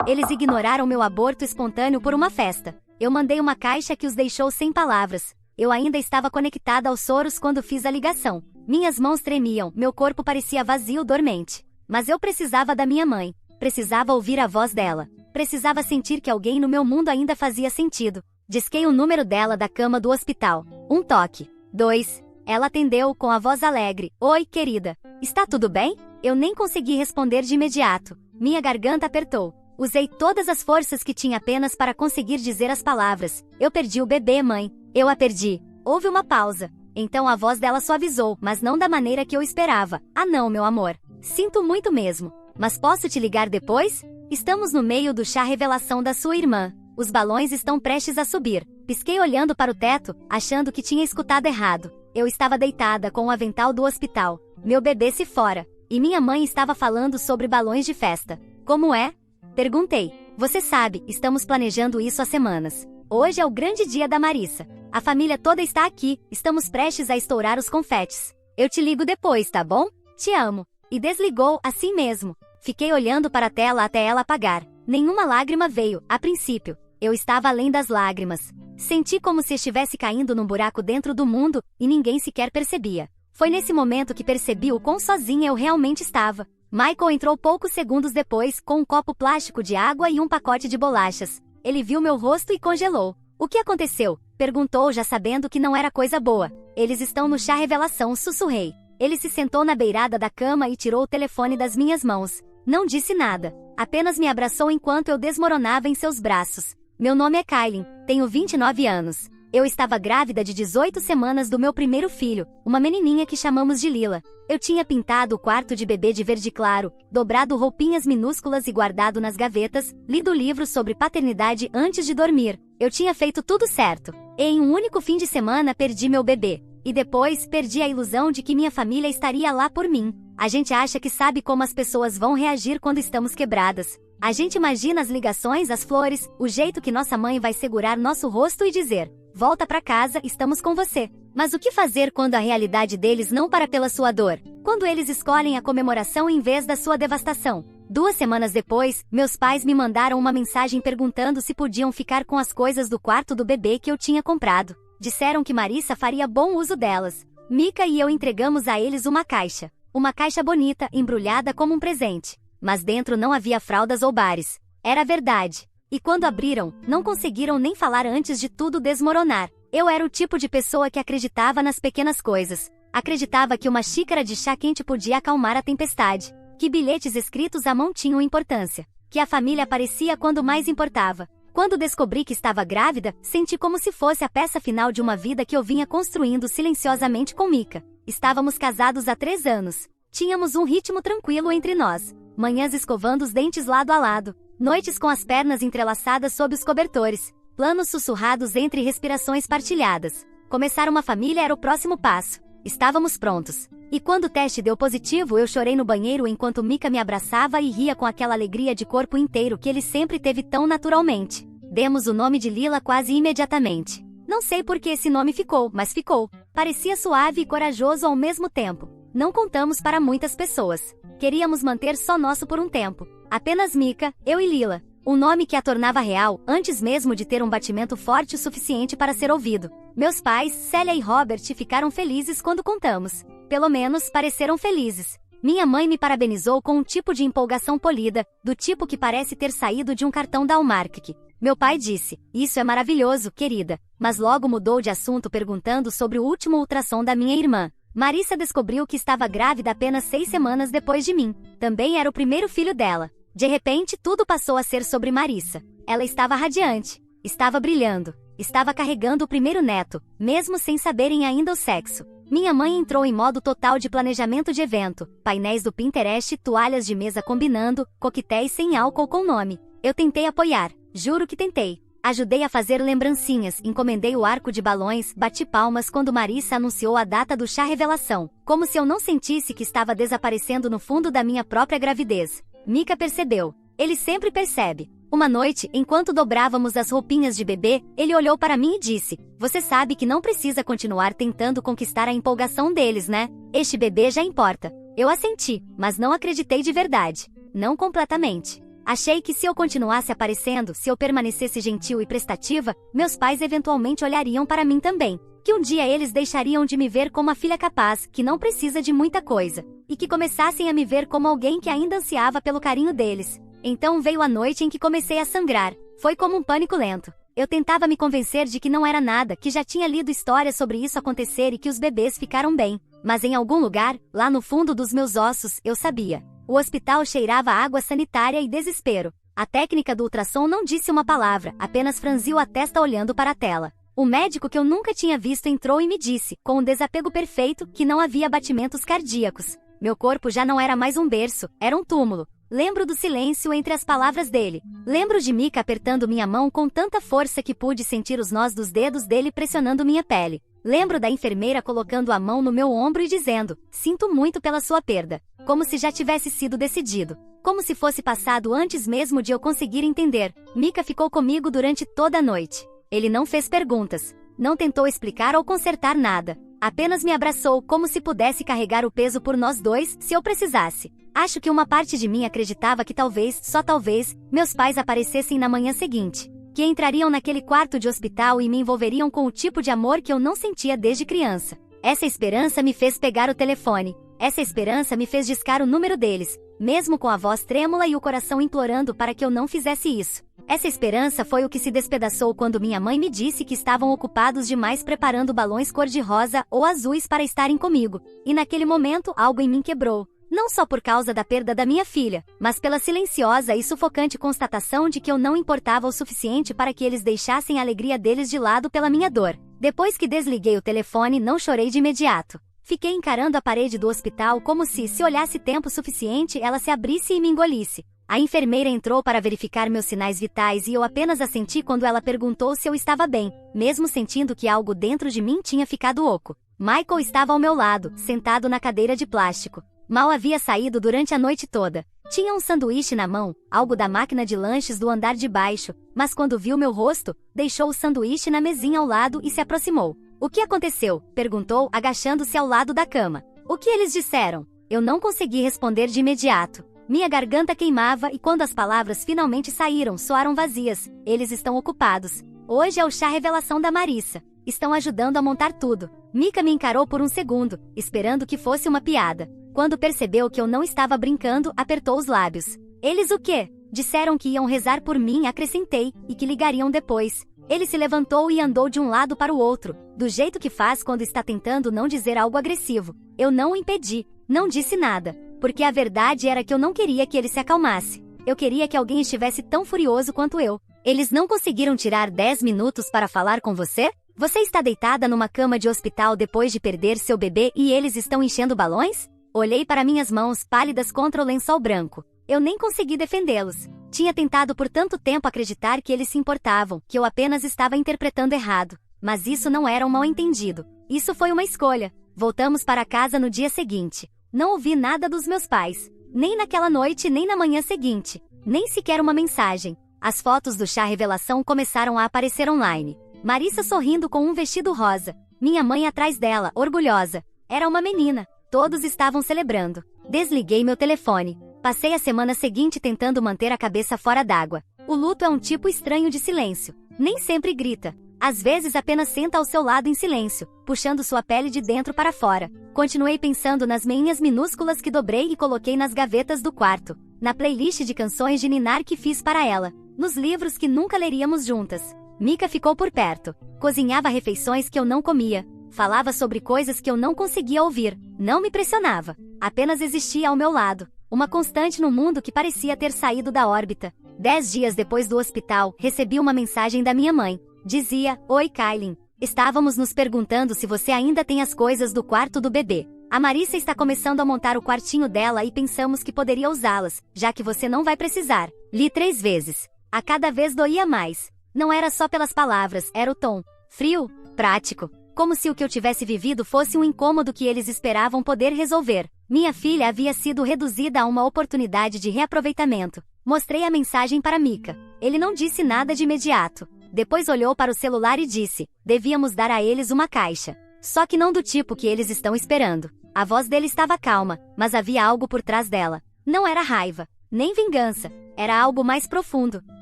Eles ignoraram meu aborto espontâneo por uma festa. Eu mandei uma caixa que os deixou sem palavras. Eu ainda estava conectada aos soros quando fiz a ligação. Minhas mãos tremiam, meu corpo parecia vazio, dormente. Mas eu precisava da minha mãe. Precisava ouvir a voz dela. Precisava sentir que alguém no meu mundo ainda fazia sentido. Disquei o número dela da cama do hospital. 1 toque. 2. Ela atendeu com a voz alegre. Oi, querida. Está tudo bem? Eu nem consegui responder de imediato. Minha garganta apertou. Usei todas as forças que tinha apenas para conseguir dizer as palavras. Eu perdi o bebê, mãe. Eu a perdi. Houve uma pausa. Então a voz dela suavizou, mas não da maneira que eu esperava. Ah não, meu amor. Sinto muito mesmo. Mas posso te ligar depois? Estamos no meio do chá revelação da sua irmã. Os balões estão prestes a subir. Pisquei olhando para o teto, achando que tinha escutado errado. Eu estava deitada com o avental do hospital. Meu bebê se fora. E minha mãe estava falando sobre balões de festa. Como é? Perguntei. Você sabe, estamos planejando isso há semanas. Hoje é o grande dia da Marissa. A família toda está aqui, estamos prestes a estourar os confetes. Eu te ligo depois, tá bom? Te amo. E desligou assim mesmo. Fiquei olhando para a tela até ela apagar. Nenhuma lágrima veio, a princípio. Eu estava além das lágrimas. Senti como se estivesse caindo num buraco dentro do mundo, e ninguém sequer percebia. Foi nesse momento que percebi o quão sozinha eu realmente estava. Michael entrou poucos segundos depois, com um copo plástico de água e um pacote de bolachas. Ele viu meu rosto e congelou. O que aconteceu? Perguntou, já sabendo que não era coisa boa. Eles estão no chá revelação, sussurrei. Ele se sentou na beirada da cama e tirou o telefone das minhas mãos. Não disse nada. Apenas me abraçou enquanto eu desmoronava em seus braços. Meu nome é Kailin, tenho 29 anos. Eu estava grávida de 18 semanas do meu primeiro filho, uma menininha que chamamos de Lila. Eu tinha pintado o quarto de bebê de verde claro, dobrado roupinhas minúsculas e guardado nas gavetas, lido livros sobre paternidade antes de dormir. Eu tinha feito tudo certo. E em um único fim de semana perdi meu bebê. E depois perdi a ilusão de que minha família estaria lá por mim. A gente acha que sabe como as pessoas vão reagir quando estamos quebradas. A gente imagina as ligações, as flores, o jeito que nossa mãe vai segurar nosso rosto e dizer: volta pra casa, estamos com você. Mas o que fazer quando a realidade deles não para pela sua dor? Quando eles escolhem a comemoração em vez da sua devastação? 2 semanas depois, meus pais me mandaram uma mensagem perguntando se podiam ficar com as coisas do quarto do bebê que eu tinha comprado. Disseram que Marissa faria bom uso delas. Mika e eu entregamos a eles uma caixa. Uma caixa bonita, embrulhada como um presente. Mas dentro não havia fraldas ou bares. Era verdade. E quando abriram, não conseguiram nem falar antes de tudo desmoronar. Eu era o tipo de pessoa que acreditava nas pequenas coisas. Acreditava que uma xícara de chá quente podia acalmar a tempestade. Que bilhetes escritos à mão tinham importância. Que a família aparecia quando mais importava. Quando descobri que estava grávida, senti como se fosse a peça final de uma vida que eu vinha construindo silenciosamente com Mika. Estávamos casados há 3 anos. Tínhamos um ritmo tranquilo entre nós. Manhãs escovando os dentes lado a lado. Noites com as pernas entrelaçadas sob os cobertores. Planos sussurrados entre respirações partilhadas. Começar uma família era o próximo passo. Estávamos prontos. E quando o teste deu positivo, eu chorei no banheiro enquanto Mika me abraçava e ria com aquela alegria de corpo inteiro que ele sempre teve tão naturalmente. Demos o nome de Lila quase imediatamente. Não sei por que esse nome ficou, mas ficou. Parecia suave e corajoso ao mesmo tempo. Não contamos para muitas pessoas. Queríamos manter só nosso por um tempo. Apenas Mika, eu e Lila. Um nome que a tornava real, antes mesmo de ter um batimento forte o suficiente para ser ouvido. Meus pais, Célia e Robert, ficaram felizes quando contamos. Pelo menos, pareceram felizes. Minha mãe me parabenizou com um tipo de empolgação polida, do tipo que parece ter saído de um cartão da Hallmark. Meu pai disse: isso é maravilhoso, querida. Mas logo mudou de assunto perguntando sobre o último ultrassom da minha irmã. Marissa descobriu que estava grávida apenas 6 semanas depois de mim. Também era o primeiro filho dela. De repente, tudo passou a ser sobre Marissa. Ela estava radiante. Estava brilhando. Estava carregando o primeiro neto, mesmo sem saberem ainda o sexo. Minha mãe entrou em modo total de planejamento de evento. Painéis do Pinterest, toalhas de mesa combinando, coquetéis sem álcool com nome. Eu tentei apoiar. Juro que tentei. Ajudei a fazer lembrancinhas, encomendei o arco de balões, bati palmas quando Marissa anunciou a data do chá revelação. Como se eu não sentisse que estava desaparecendo no fundo da minha própria gravidez. Mika percebeu. Ele sempre percebe. Uma noite, enquanto dobrávamos as roupinhas de bebê, ele olhou para mim e disse: você sabe que não precisa continuar tentando conquistar a empolgação deles, né? Este bebê já importa. Eu assenti, mas não acreditei de verdade. Não completamente. Achei que se eu continuasse aparecendo, se eu permanecesse gentil e prestativa, meus pais eventualmente olhariam para mim também. Que um dia eles deixariam de me ver como a filha capaz, que não precisa de muita coisa, e que começassem a me ver como alguém que ainda ansiava pelo carinho deles. Então veio a noite em que comecei a sangrar. Foi como um pânico lento. Eu tentava me convencer de que não era nada, que já tinha lido histórias sobre isso acontecer e que os bebês ficaram bem. Mas em algum lugar, lá no fundo dos meus ossos, eu sabia. O hospital cheirava a água sanitária e desespero. A técnica do ultrassom não disse uma palavra, apenas franziu a testa olhando para a tela. O médico que eu nunca tinha visto entrou e me disse, com um desapego perfeito, que não havia batimentos cardíacos. Meu corpo já não era mais um berço, era um túmulo. Lembro do silêncio entre as palavras dele. Lembro de Mika apertando minha mão com tanta força que pude sentir os nós dos dedos dele pressionando minha pele. Lembro da enfermeira colocando a mão no meu ombro e dizendo, sinto muito pela sua perda. Como se já tivesse sido decidido. Como se fosse passado antes mesmo de eu conseguir entender. Mika ficou comigo durante toda a noite. Ele não fez perguntas. Não tentou explicar ou consertar nada. Apenas me abraçou como se pudesse carregar o peso por nós dois, se eu precisasse. Acho que uma parte de mim acreditava que talvez, só talvez, meus pais aparecessem na manhã seguinte. Que entrariam naquele quarto de hospital e me envolveriam com o tipo de amor que eu não sentia desde criança. Essa esperança me fez pegar o telefone. Essa esperança me fez discar o número deles, mesmo com a voz trêmula e o coração implorando para que eu não fizesse isso. Essa esperança foi o que se despedaçou quando minha mãe me disse que estavam ocupados demais preparando balões cor-de-rosa ou azuis para estarem comigo. E naquele momento, algo em mim quebrou. Não só por causa da perda da minha filha, mas pela silenciosa e sufocante constatação de que eu não importava o suficiente para que eles deixassem a alegria deles de lado pela minha dor. Depois que desliguei o telefone, não chorei de imediato. Fiquei encarando a parede do hospital como se olhasse tempo suficiente, ela se abrisse e me engolisse. A enfermeira entrou para verificar meus sinais vitais e eu apenas assenti quando ela perguntou se eu estava bem, mesmo sentindo que algo dentro de mim tinha ficado oco. Michael estava ao meu lado, sentado na cadeira de plástico. Mal havia saído durante a noite toda. Tinha um sanduíche na mão, algo da máquina de lanches do andar de baixo, mas quando viu meu rosto, deixou o sanduíche na mesinha ao lado e se aproximou. O que aconteceu? Perguntou, agachando-se ao lado da cama. O que eles disseram? Eu não consegui responder de imediato. Minha garganta queimava e quando as palavras finalmente saíram, soaram vazias. Eles estão ocupados. Hoje é o chá revelação da Marissa. Estão ajudando a montar tudo. Mika me encarou por um segundo, esperando que fosse uma piada. Quando percebeu que eu não estava brincando, apertou os lábios. Eles o quê? Disseram que iam rezar por mim, acrescentei, e que ligariam depois. Ele se levantou e andou de um lado para o outro, do jeito que faz quando está tentando não dizer algo agressivo. Eu não o impedi, não disse nada, porque a verdade era que eu não queria que ele se acalmasse. Eu queria que alguém estivesse tão furioso quanto eu. Eles não conseguiram tirar 10 minutos para falar com você? Você está deitada numa cama de hospital depois de perder seu bebê e eles estão enchendo balões? Olhei para minhas mãos pálidas contra o lençol branco. Eu nem consegui defendê-los. Tinha tentado por tanto tempo acreditar que eles se importavam, que eu apenas estava interpretando errado. Mas isso não era um mal-entendido. Isso foi uma escolha. Voltamos para casa no dia seguinte. Não ouvi nada dos meus pais. Nem naquela noite, nem na manhã seguinte. Nem sequer uma mensagem. As fotos do chá revelação começaram a aparecer online. Marissa sorrindo com um vestido rosa. Minha mãe atrás dela, orgulhosa. Era uma menina. Todos estavam celebrando. Desliguei meu telefone. Passei a semana seguinte tentando manter a cabeça fora d'água. O luto é um tipo estranho de silêncio. Nem sempre grita. Às vezes apenas senta ao seu lado em silêncio, puxando sua pele de dentro para fora. Continuei pensando nas meinhas minúsculas que dobrei e coloquei nas gavetas do quarto. Na playlist de canções de ninar que fiz para ela. Nos livros que nunca leríamos juntas. Mika ficou por perto. Cozinhava refeições que eu não comia. Falava sobre coisas que eu não conseguia ouvir. Não me pressionava. Apenas existia ao meu lado. Uma constante no mundo que parecia ter saído da órbita. 10 dias depois do hospital, recebi uma mensagem da minha mãe. Dizia, Oi Kailin. Estávamos nos perguntando se você ainda tem as coisas do quarto do bebê. A Marissa está começando a montar o quartinho dela e pensamos que poderia usá-las, já que você não vai precisar. Li 3 vezes. A cada vez doía mais. Não era só pelas palavras, era o tom. Frio, prático. Como se o que eu tivesse vivido fosse um incômodo que eles esperavam poder resolver. Minha filha havia sido reduzida a uma oportunidade de reaproveitamento. Mostrei a mensagem para Mika. Ele não disse nada de imediato. Depois olhou para o celular e disse, devíamos dar a eles uma caixa. Só que não do tipo que eles estão esperando. A voz dele estava calma, mas havia algo por trás dela. Não era raiva. Nem vingança. Era algo mais profundo,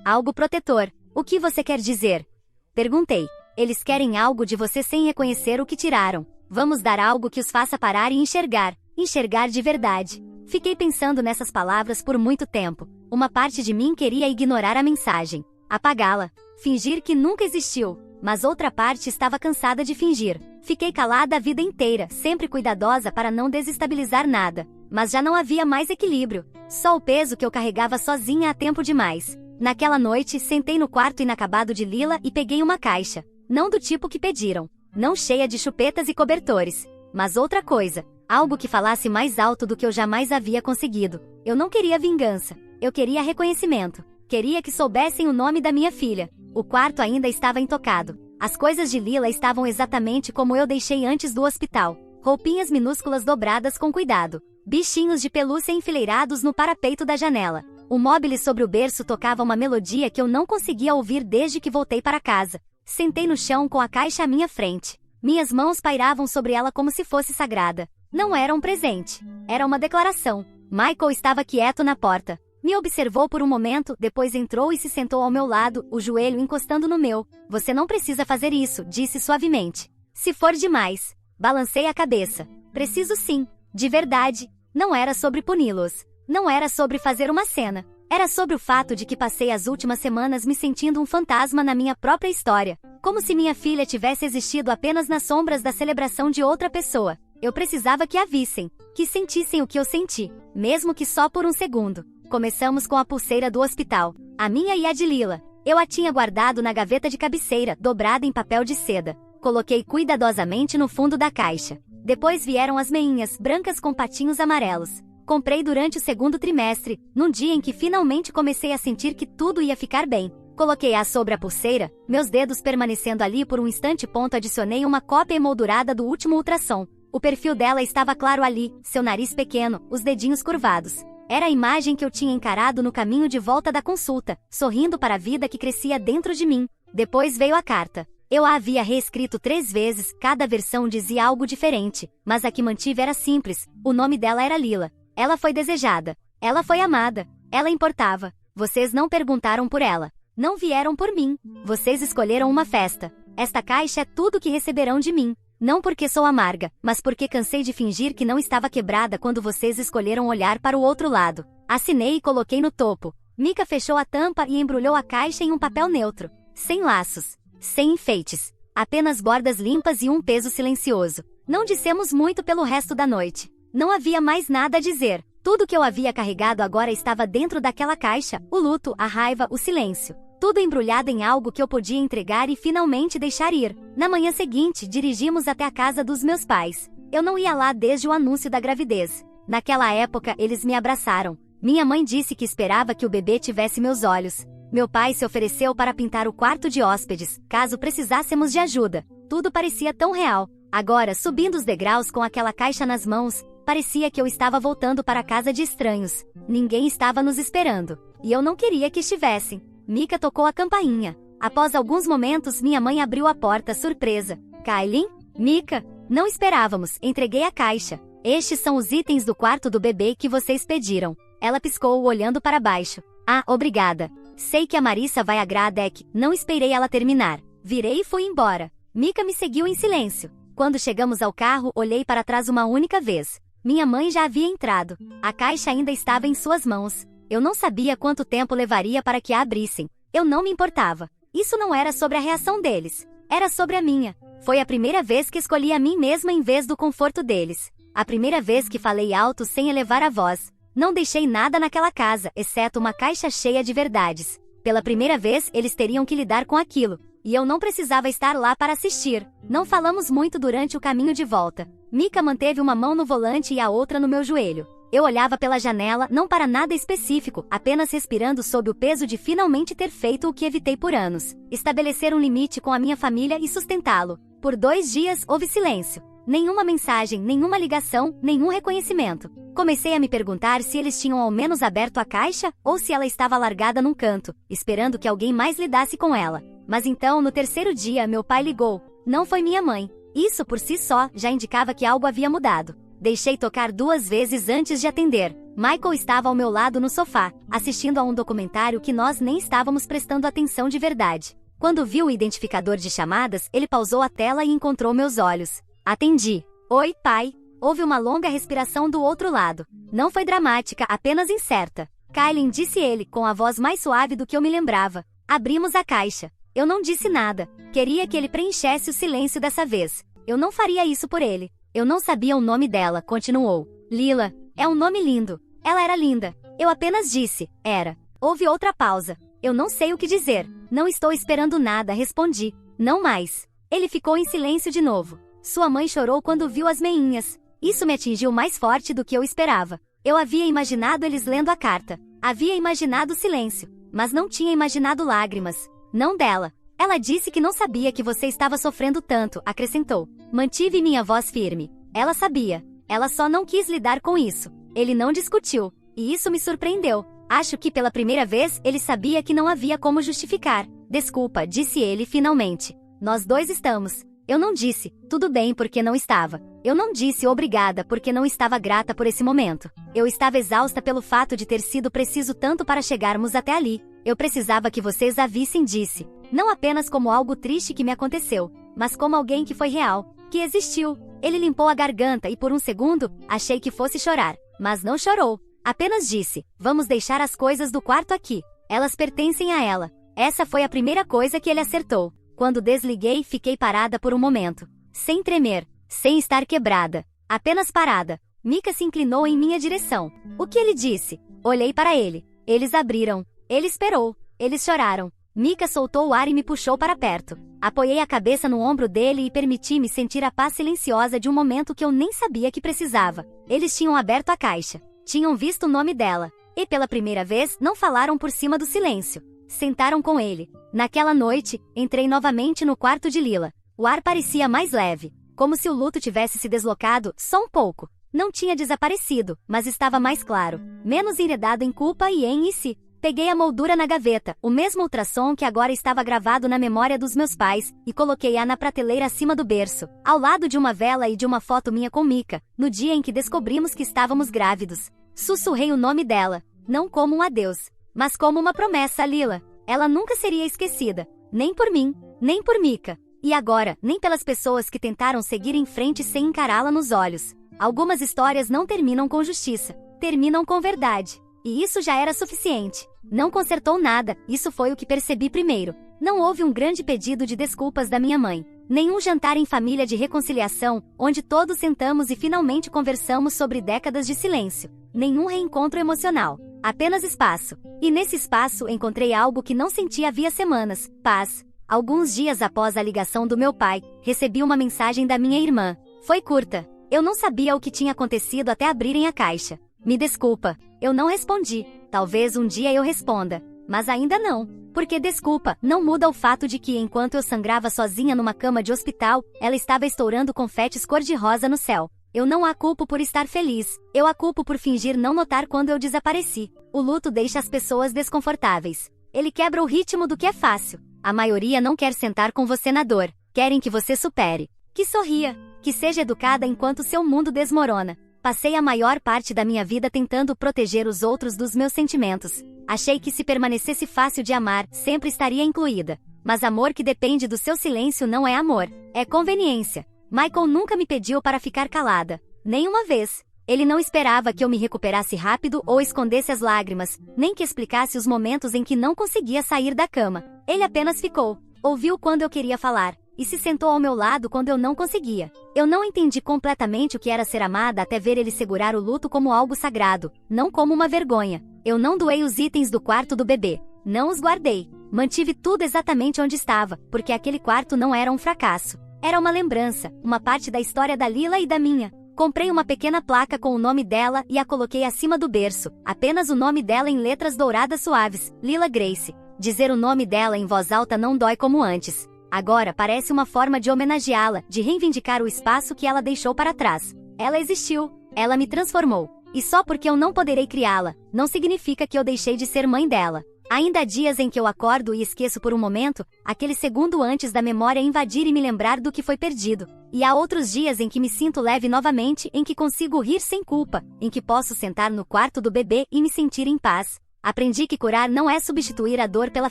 algo protetor. O que você quer dizer? Perguntei. Eles querem algo de você sem reconhecer o que tiraram. Vamos dar algo que os faça parar e enxergar. Enxergar de verdade. Fiquei pensando nessas palavras por muito tempo. Uma parte de mim queria ignorar a mensagem, apagá-la, fingir que nunca existiu, mas outra parte estava cansada de fingir. Fiquei calada a vida inteira, sempre cuidadosa para não desestabilizar nada, mas já não havia mais equilíbrio, só o peso que eu carregava sozinha há tempo demais. Naquela noite, sentei no quarto inacabado de Lila e peguei uma caixa, não do tipo que pediram, não cheia de chupetas e cobertores, mas outra coisa, algo que falasse mais alto do que eu jamais havia conseguido. Eu não queria vingança. Eu queria reconhecimento. Queria que soubessem o nome da minha filha. O quarto ainda estava intocado. As coisas de Lila estavam exatamente como eu deixei antes do hospital. Roupinhas minúsculas dobradas com cuidado. Bichinhos de pelúcia enfileirados no parapeito da janela. O móbile sobre o berço tocava uma melodia que eu não conseguia ouvir desde que voltei para casa. Sentei no chão com a caixa à minha frente. Minhas mãos pairavam sobre ela como se fosse sagrada. Não era um presente. Era uma declaração. Michael estava quieto na porta. Me observou por um momento, depois entrou e se sentou ao meu lado, o joelho encostando no meu. Você não precisa fazer isso, disse suavemente. Se for demais. Balancei a cabeça. Preciso sim. De verdade. Não era sobre puni-los. Não era sobre fazer uma cena. Era sobre o fato de que passei as últimas semanas me sentindo um fantasma na minha própria história. Como se minha filha tivesse existido apenas nas sombras da celebração de outra pessoa. Eu precisava que a vissem, que sentissem o que eu senti, mesmo que só por um segundo. Começamos com a pulseira do hospital, a minha e a de Lila. Eu a tinha guardado na gaveta de cabeceira, dobrada em papel de seda. Coloquei cuidadosamente no fundo da caixa. Depois vieram as meinhas, brancas com patinhos amarelos. Comprei durante o segundo trimestre, num dia em que finalmente comecei a sentir que tudo ia ficar bem. Coloquei-a sobre a pulseira, meus dedos permanecendo ali por um instante. Adicionei uma cópia emoldurada do último ultrassom. O perfil dela estava claro ali, seu nariz pequeno, os dedinhos curvados. Era a imagem que eu tinha encarado no caminho de volta da consulta, sorrindo para a vida que crescia dentro de mim. Depois veio a carta. Eu a havia reescrito 3 vezes, cada versão dizia algo diferente, mas a que mantive era simples, o nome dela era Lila. Ela foi desejada. Ela foi amada. Ela importava. Vocês não perguntaram por ela. Não vieram por mim. Vocês escolheram uma festa. Esta caixa é tudo que receberão de mim. Não porque sou amarga, mas porque cansei de fingir que não estava quebrada quando vocês escolheram olhar para o outro lado. Assinei e coloquei no topo. Mika fechou a tampa e embrulhou a caixa em um papel neutro. Sem laços. Sem enfeites. Apenas bordas limpas e um peso silencioso. Não dissemos muito pelo resto da noite. Não havia mais nada a dizer. Tudo que eu havia carregado agora estava dentro daquela caixa. O luto, a raiva, o silêncio. Tudo embrulhado em algo que eu podia entregar e finalmente deixar ir. Na manhã seguinte, dirigimos até a casa dos meus pais. Eu não ia lá desde o anúncio da gravidez. Naquela época, eles me abraçaram. Minha mãe disse que esperava que o bebê tivesse meus olhos. Meu pai se ofereceu para pintar o quarto de hóspedes, caso precisássemos de ajuda. Tudo parecia tão real. Agora, subindo os degraus com aquela caixa nas mãos, parecia que eu estava voltando para a casa de estranhos. Ninguém estava nos esperando. E eu não queria que estivessem. Mika tocou a campainha. Após alguns momentos, minha mãe abriu a porta, surpresa. Kailin? Mika? Não esperávamos. Entreguei a caixa. Estes são os itens do quarto do bebê que vocês pediram. Ela piscou, olhando para baixo. Ah, obrigada. Sei que a Marissa vai agradar. Não esperei ela terminar. Virei e fui embora. Mika me seguiu em silêncio. Quando chegamos ao carro, olhei para trás uma única vez. Minha mãe já havia entrado. A caixa ainda estava em suas mãos. Eu não sabia quanto tempo levaria para que a abrissem. Eu não me importava. Isso não era sobre a reação deles. Era sobre a minha. Foi a primeira vez que escolhi a mim mesma em vez do conforto deles. A primeira vez que falei alto sem elevar a voz. Não deixei nada naquela casa, exceto uma caixa cheia de verdades. Pela primeira vez, eles teriam que lidar com aquilo. E eu não precisava estar lá para assistir. Não falamos muito durante o caminho de volta. Mika manteve uma mão no volante e a outra no meu joelho. Eu olhava pela janela, não para nada específico, apenas respirando sob o peso de finalmente ter feito o que evitei por anos. Estabelecer um limite com a minha família e sustentá-lo. Por 2 dias, houve silêncio. Nenhuma mensagem, nenhuma ligação, nenhum reconhecimento. Comecei a me perguntar se eles tinham ao menos aberto a caixa, ou se ela estava largada num canto, esperando que alguém mais lidasse com ela. Mas então, no 3º dia, meu pai ligou. Não foi minha mãe. Isso, por si só, já indicava que algo havia mudado. Deixei tocar 2 vezes antes de atender. Michael estava ao meu lado no sofá, assistindo a um documentário que nós nem estávamos prestando atenção de verdade. Quando viu o identificador de chamadas, ele pausou a tela e encontrou meus olhos. Atendi. Oi, pai. Houve uma longa respiração do outro lado. Não foi dramática, apenas incerta. Kylie, disse ele, com a voz mais suave do que eu me lembrava. Abrimos a caixa. Eu não disse nada. Queria que ele preenchesse o silêncio dessa vez. Eu não faria isso por ele. Eu não sabia o nome dela, continuou. Lila. É um nome lindo. Ela era linda. Eu apenas disse. Era. Houve outra pausa. Eu não sei o que dizer. Não estou esperando nada, respondi. Não mais. Ele ficou em silêncio de novo. Sua mãe chorou quando viu as meinhas. Isso me atingiu mais forte do que eu esperava. Eu havia imaginado eles lendo a carta. Havia imaginado silêncio. Mas não tinha imaginado lágrimas. Não dela. Ela disse que não sabia que você estava sofrendo tanto, acrescentou. Mantive minha voz firme. Ela sabia. Ela só não quis lidar com isso. Ele não discutiu. E isso me surpreendeu. Acho que pela primeira vez ele sabia que não havia como justificar. Desculpa, disse ele finalmente. Nós dois estamos. Eu não disse, tudo bem porque não estava. Eu não disse obrigada porque não estava grata por esse momento. Eu estava exausta pelo fato de ter sido preciso tanto para chegarmos até ali. Eu precisava que vocês a vissem, disse. Não apenas como algo triste que me aconteceu, mas como alguém que foi real, que existiu. Ele limpou a garganta e por um segundo, achei que fosse chorar. Mas não chorou. Apenas disse, vamos deixar as coisas do quarto aqui. Elas pertencem a ela. Essa foi a primeira coisa que ele acertou. Quando desliguei, fiquei parada por um momento. Sem tremer. Sem estar quebrada. Apenas parada. Mika se inclinou em minha direção. O que ele disse? Olhei para ele. Eles abriram. Ele esperou. Eles choraram. Mika soltou o ar e me puxou para perto. Apoiei a cabeça no ombro dele e permiti-me sentir a paz silenciosa de um momento que eu nem sabia que precisava. Eles tinham aberto a caixa. Tinham visto o nome dela. E pela primeira vez, não falaram por cima do silêncio. Sentaram com ele. Naquela noite, entrei novamente no quarto de Lila. O ar parecia mais leve. Como se o luto tivesse se deslocado, só um pouco. Não tinha desaparecido, mas estava mais claro. Menos enredado em culpa e em si. Peguei a moldura na gaveta, o mesmo ultrassom que agora estava gravado na memória dos meus pais, e coloquei-a na prateleira acima do berço, ao lado de uma vela e de uma foto minha com Mika, no dia em que descobrimos que estávamos grávidos. Sussurrei o nome dela, não como um adeus, mas como uma promessa a Lila. Ela nunca seria esquecida, nem por mim, nem por Mika. E agora, nem pelas pessoas que tentaram seguir em frente sem encará-la nos olhos. Algumas histórias não terminam com justiça, terminam com verdade. E isso já era suficiente. Não consertou nada, isso foi o que percebi primeiro. Não houve um grande pedido de desculpas da minha mãe. Nenhum jantar em família de reconciliação, onde todos sentamos e finalmente conversamos sobre décadas de silêncio. Nenhum reencontro emocional. Apenas espaço. E nesse espaço encontrei algo que não sentia havia semanas: paz. Alguns dias após a ligação do meu pai, recebi uma mensagem da minha irmã. Foi curta. Eu não sabia o que tinha acontecido até abrirem a caixa. Me desculpa. Eu não respondi. Talvez um dia eu responda. Mas ainda não. Porque desculpa não muda o fato de que enquanto eu sangrava sozinha numa cama de hospital, ela estava estourando confetes cor-de-rosa no céu. Eu não a culpo por estar feliz. Eu a culpo por fingir não notar quando eu desapareci. O luto deixa as pessoas desconfortáveis. Ele quebra o ritmo do que é fácil. A maioria não quer sentar com você na dor. Querem que você supere. Que sorria. Que seja educada enquanto seu mundo desmorona. Passei a maior parte da minha vida tentando proteger os outros dos meus sentimentos. Achei que se permanecesse fácil de amar, sempre estaria incluída. Mas amor que depende do seu silêncio não é amor. É conveniência. Michael nunca me pediu para ficar calada. Nem uma vez. Ele não esperava que eu me recuperasse rápido ou escondesse as lágrimas, nem que explicasse os momentos em que não conseguia sair da cama. Ele apenas ficou. Ouviu quando eu queria falar. E se sentou ao meu lado quando eu não conseguia. Eu não entendi completamente o que era ser amada até ver ele segurar o luto como algo sagrado, não como uma vergonha. Eu não doei os itens do quarto do bebê. Não os guardei. Mantive tudo exatamente onde estava, porque aquele quarto não era um fracasso. Era uma lembrança, uma parte da história da Lila e da minha. Comprei uma pequena placa com o nome dela e a coloquei acima do berço. Apenas o nome dela em letras douradas suaves, Lila Grace. Dizer o nome dela em voz alta não dói como antes. Agora parece uma forma de homenageá-la, de reivindicar o espaço que ela deixou para trás. Ela existiu, ela me transformou. E só porque eu não poderei criá-la, não significa que eu deixei de ser mãe dela. Ainda há dias em que eu acordo e esqueço por um momento, aquele segundo antes da memória invadir e me lembrar do que foi perdido. E há outros dias em que me sinto leve novamente, em que consigo rir sem culpa, em que posso sentar no quarto do bebê e me sentir em paz. Aprendi que curar não é substituir a dor pela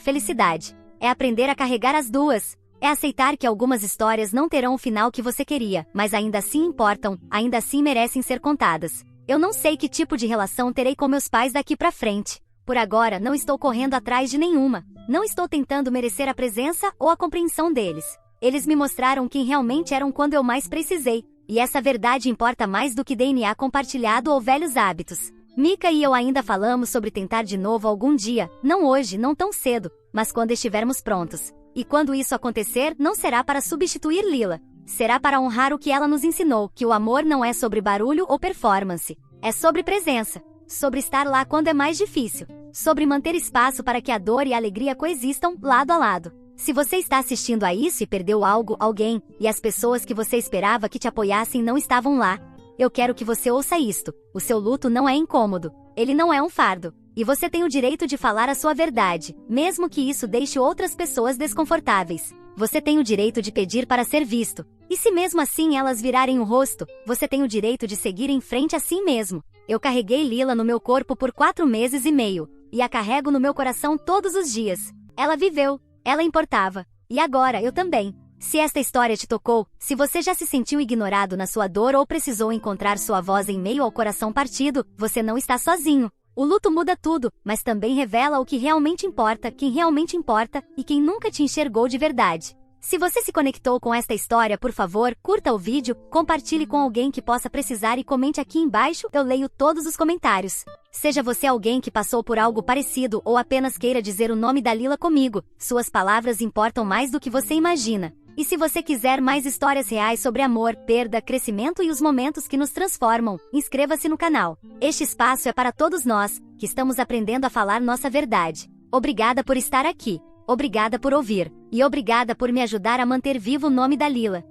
felicidade. É aprender a carregar as duas. É aceitar que algumas histórias não terão o final que você queria, mas ainda assim importam, ainda assim merecem ser contadas. Eu não sei que tipo de relação terei com meus pais daqui pra frente. Por agora, não estou correndo atrás de nenhuma. Não estou tentando merecer a presença ou a compreensão deles. Eles me mostraram quem realmente eram quando eu mais precisei. E essa verdade importa mais do que DNA compartilhado ou velhos hábitos. Mika e eu ainda falamos sobre tentar de novo algum dia, não hoje, não tão cedo, mas quando estivermos prontos. E quando isso acontecer, não será para substituir Lila. Será para honrar o que ela nos ensinou, que o amor não é sobre barulho ou performance. É sobre presença. Sobre estar lá quando é mais difícil. Sobre manter espaço para que a dor e a alegria coexistam lado a lado. Se você está assistindo a isso e perdeu algo, alguém, e as pessoas que você esperava que te apoiassem não estavam lá, eu quero que você ouça isto. O seu luto não é incômodo. Ele não é um fardo. E você tem o direito de falar a sua verdade, mesmo que isso deixe outras pessoas desconfortáveis. Você tem o direito de pedir para ser visto. E se mesmo assim elas virarem o rosto, você tem o direito de seguir em frente assim mesmo. Eu carreguei Lila no meu corpo por 4 meses e meio. E a carrego no meu coração todos os dias. Ela viveu. Ela importava. E agora, eu também. Se esta história te tocou, se você já se sentiu ignorado na sua dor ou precisou encontrar sua voz em meio ao coração partido, você não está sozinho. O luto muda tudo, mas também revela o que realmente importa, quem realmente importa e quem nunca te enxergou de verdade. Se você se conectou com esta história, por favor, curta o vídeo, compartilhe com alguém que possa precisar e comente aqui embaixo, eu leio todos os comentários. Seja você alguém que passou por algo parecido ou apenas queira dizer o nome da Lila comigo, suas palavras importam mais do que você imagina. E se você quiser mais histórias reais sobre amor, perda, crescimento e os momentos que nos transformam, inscreva-se no canal. Este espaço é para todos nós, que estamos aprendendo a falar nossa verdade. Obrigada por estar aqui. Obrigada por ouvir. E obrigada por me ajudar a manter vivo o nome da Lila.